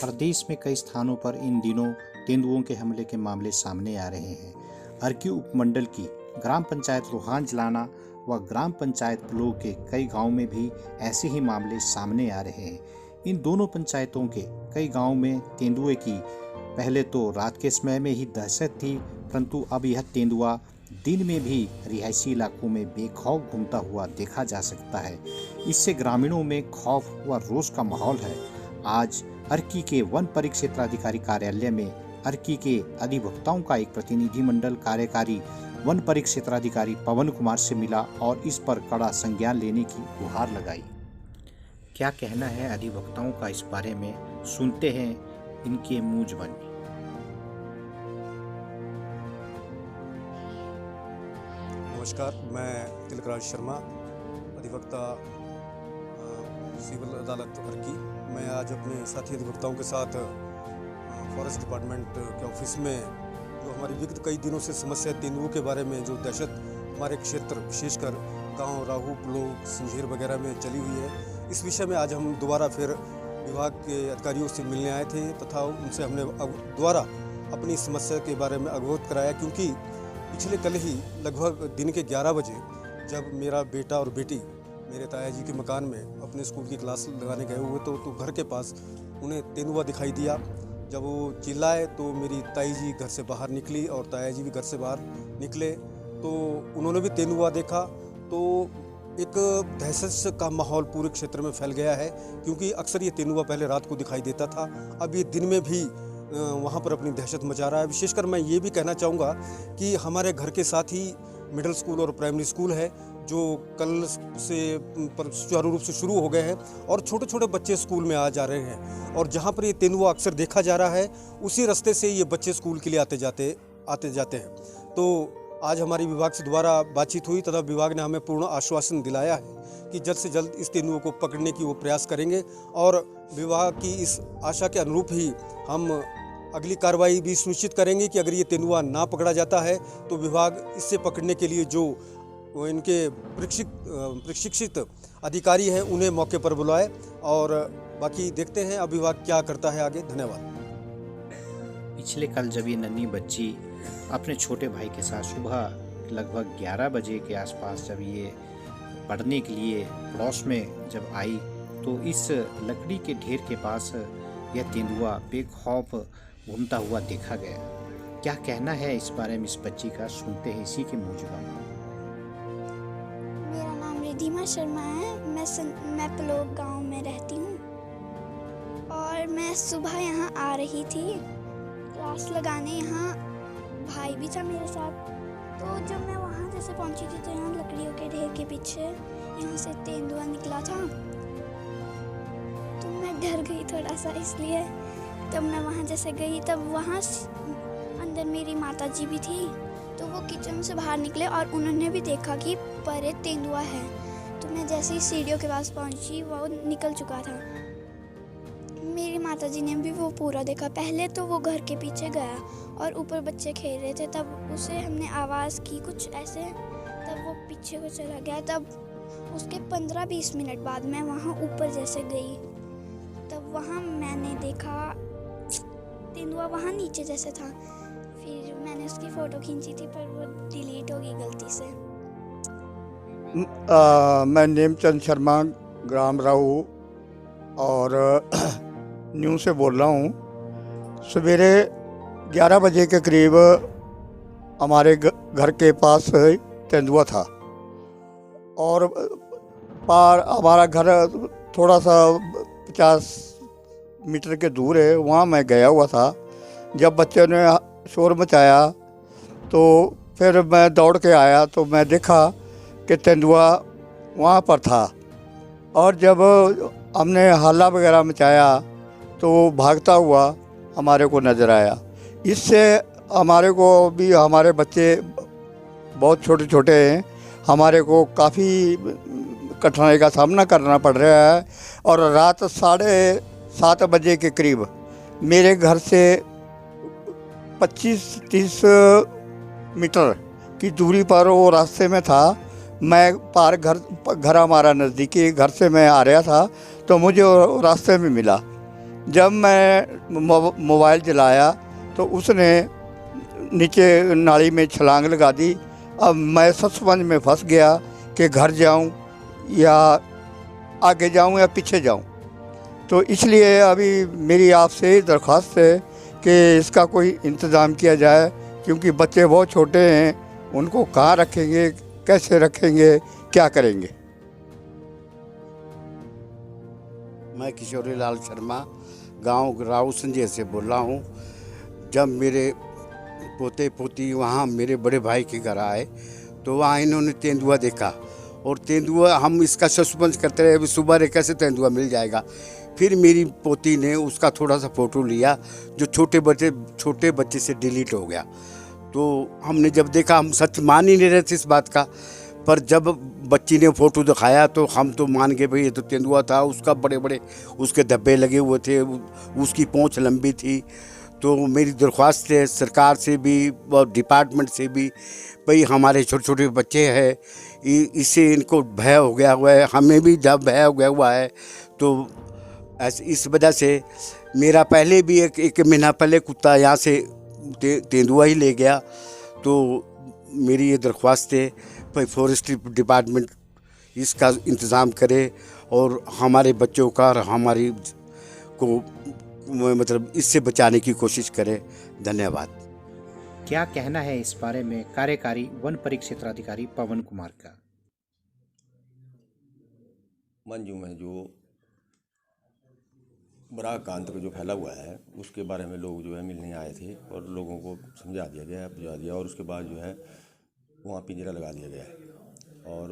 प्रदेश में कई स्थानों पर इन दिनों तेंदुओं के हमले के मामले सामने आ रहे हैं। अर्की उपमंडल की ग्राम पंचायत रोहान जलाना व ग्राम पंचायत ब्लॉक के कई गांवों में भी ऐसे ही मामले सामने आ रहे हैं। इन दोनों पंचायतों के कई गांवों में तेंदुए की पहले तो रात के समय में ही दहशत थी, परंतु अब यह तेंदुआ दिन में भी रिहायशी इलाकों में बेखौफ घूमता हुआ देखा जा सकता है। इससे ग्रामीणों में खौफ व रोष का माहौल है। आज अर्की के वन परिक्षेत्राधिकारी कार्यालय में अर्की के अधिवक्ताओं का एक प्रतिनिधिमंडल कार्यकारी वन परिक्षेत्राधिकारी पवन कुमार से मिला और इस पर कड़ा संज्ञान लेने की गुहार लगाई। क्या कहना है अधिवक्ताओं का इस बारे में, सुनते हैं इनके मुंह जुबानी। नमस्कार, मैं तिलकराज शर्मा, अधिवक्ता सिविल अदालत अर्की। मैं आज अपने साथी अधिवक्ताओं के साथ फॉरेस्ट डिपार्टमेंट के ऑफिस में जो हमारी विगत कई दिनों से समस्या तेंदुओं के बारे में जो दहशत हमारे क्षेत्र विशेषकर गांव राहू ब्लॉक संझेर वगैरह में चली हुई है, इस विषय में आज हम दोबारा फिर विभाग के अधिकारियों से मिलने आए थे तथा उनसे हमने दोबारा अपनी समस्या के बारे में अवगत कराया। क्योंकि पिछले कल ही लगभग दिन के 11 बजे जब मेरा बेटा और बेटी मेरे ताया जी के मकान में अपने स्कूल की क्लास लगाने गए हुए तो घर के पास उन्हें तेंदुआ दिखाई दिया। जब वो चिल्लाए तो मेरी ताई जी घर से बाहर निकली और ताया जी भी घर से बाहर निकले, तो उन्होंने भी तेंदुआ देखा। तो एक दहशत का माहौल पूरे क्षेत्र में फैल गया है, क्योंकि अक्सर ये तेंदुआ पहले रात को दिखाई देता था, अब ये दिन में भी वहाँ पर अपनी दहशत मचा रहा है। विशेषकर मैं ये भी कहना चाहूँगा कि हमारे घर के साथ ही मिडिल स्कूल और प्राइमरी स्कूल है जो कल से सुचारू रूप से शुरू हो गए हैं और छोटे छोटे बच्चे स्कूल में आ जा रहे हैं। और जहाँ पर ये तेंदुआ अक्सर देखा जा रहा है उसी रास्ते से ये बच्चे स्कूल के लिए आते जाते हैं। तो आज हमारी विभाग से दोबारा बातचीत हुई तथा विभाग ने हमें पूर्ण आश्वासन दिलाया है कि जल्द से जल्द इस तेंदुए को पकड़ने की वो प्रयास करेंगे और विभाग की इस आशा के अनुरूप ही हम अगली कार्रवाई भी सुनिश्चित करेंगे कि अगर ये तेंदुआ ना पकड़ा जाता है तो विभाग इससे पकड़ने के लिए जो इनके प्रशिक्षित अधिकारी हैं उन्हें मौके पर बुलाए। और बाकी देखते हैं अब विभाग क्या करता है आगे। धन्यवाद। पिछले कल जब ये नन्ही बच्ची अपने छोटे भाई के साथ सुबह लगभग 11 बजे के आसपास जब ये पढ़ने के लिए पड़ोस में जब आई तो इस लकड़ी के ढेर के पास यह तेंदुआ बेखौफ घूमता हुआ देखा गया। क्या कहना है इस बारे में इस बच्ची का, सुनते हैं इसी के मुंह जुबानी। मेरा नाम रिधिमा शर्मा है। मैं पलोक गांव में रहती हूँ और मैं सुबह यहाँ आ रही थी क्लास लगाने। यहाँ भाई भी था मेरे साथ। तो जब मैं वहाँ जैसे पहुँची थी तो यहाँ लकड़ियों के ढेर के पीछे यहाँ से तेंदुआ निकला था। तो मैं डर गई थोड़ा सा, इसलिए तब मैं वहाँ जैसे गई तब वहाँ अंदर मेरी माता जी भी थी। तो वो किचन से बाहर निकले और उन्होंने भी देखा कि परे तेंदुआ है। तो मैं जैसे ही सीढ़ियों के पास पहुँची वो निकल चुका था। मेरी माता जी ने भी वो पूरा देखा। पहले तो वो घर के पीछे गया और ऊपर बच्चे खेल रहे थे, तब उसे हमने आवाज़ की कुछ ऐसे, तब वो पीछे को चला गया। तब उसके 15-20 मिनट बाद मैं वहाँ ऊपर जैसे गई, तब वहाँ मैंने देखा तेंदुआ वहाँ नीचे जैसे था। फिर मैंने उसकी फ़ोटो खींची थी पर वो डिलीट हो गई गलती से। मैं नेमचंद शर्मा, ग्राम राहू और न्यू से बोल रहा हूँ। सवेरे 11 बजे के करीब हमारे घर के पास तेंदुआ था और पार हमारा घर थोड़ा सा 50 मीटर के दूर है, वहाँ मैं गया हुआ था। जब बच्चे ने शोर मचाया तो फिर मैं दौड़ के आया तो मैं देखा कि तेंदुआ वहाँ पर था। और जब हमने हल्ला वगैरह मचाया तो भागता हुआ हमारे को नज़र आया। इससे हमारे को भी, हमारे बच्चे बहुत छोटे छोटे हैं, हमारे को काफ़ी कठिनाई का सामना करना पड़ रहा है। और रात 7:30 बजे के करीब मेरे घर से 25-30 मीटर की दूरी पर वो रास्ते में था। मैं पार घर हमारा नज़दीकी घर से मैं आ रहा था तो मुझे रास्ते में मिला। जब मैं मोबाइल चलाया तो उसने नीचे नाली में छलांग लगा दी। अब मैं सतसंज में फंस गया कि घर जाऊं या आगे जाऊं या पीछे जाऊं। तो इसलिए अभी मेरी आपसे दरख्वास्त है कि इसका कोई इंतज़ाम किया जाए, क्योंकि बच्चे बहुत छोटे हैं, उनको कहाँ रखेंगे, कैसे रखेंगे, क्या करेंगे। मैं किशोरी लाल शर्मा गांव राऊ संजय से बोल रहा हूं। जब मेरे पोते पोती वहां मेरे बड़े भाई के घर आए तो वहां इन्होंने तेंदुआ देखा, और तेंदुआ हम इसका सस्पेंस करते रहे, अभी सुबह कैसे तेंदुआ मिल जाएगा। फिर मेरी पोती ने उसका थोड़ा सा फ़ोटो लिया जो छोटे बच्चे से डिलीट हो गया। तो हमने जब देखा, हम सच मान ही नहीं रहे थे इस बात का, पर जब बच्ची ने फ़ोटो दिखाया तो हम तो मान गए भाई ये तो तेंदुआ था। उसका बड़े बड़े उसके धब्बे लगे हुए थे, उसकी पूँछ लंबी थी। तो मेरी दरख्वास्त है सरकार से भी और डिपार्टमेंट से भी, भाई हमारे छोटे छोटे बच्चे हैं, इससे इनको भय हो गया हुआ है, हमें भी जब भय हो गया हुआ है। तो इस वजह से मेरा पहले भी एक महीना पहले कुत्ता यहाँ से तेंदुआ ही ले गया। तो मेरी ये दरख्वास्त है भाई फॉरेस्ट्री डिपार्टमेंट इसका इंतज़ाम करे और हमारे बच्चों का और हमारी को मतलब इससे बचाने की कोशिश करे। धन्यवाद। क्या कहना है इस बारे में कार्यकारी वन परिक्षेत्राधिकारी पवन कुमार का? मंजू में जो बड़ा कांत का जो फैला हुआ है उसके बारे में लोग जो है मिलने आए थे और लोगों को समझा दिया गया, बुझा दिया, और उसके बाद जो है वहाँ पिंजरा लगा दिया गया है। और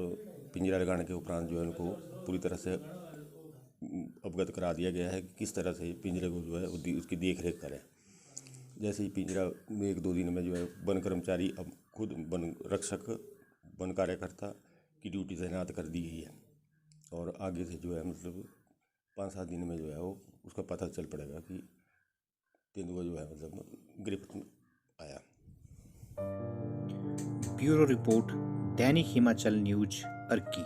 पिंजरा लगाने के उपरांत जो है उनको पूरी तरह से अवगत करा दिया गया है कि किस तरह से पिंजरे को जो है उसकी देख रेख करें। जैसे ही पिंजरा में 1-2 दिन में जो है वन कर्मचारी अब खुद वन रक्षक वन कार्यकर्ता की ड्यूटी तैनात कर दी गई है, और आगे से जो है मतलब 5-7 दिन में जो है वो उसका पता चल पड़ेगा कि तेंदुआ जो है मतलब गिरफ्त आया। ब्यूरो रिपोर्ट, दैनिक हिमाचल न्यूज, अर्की।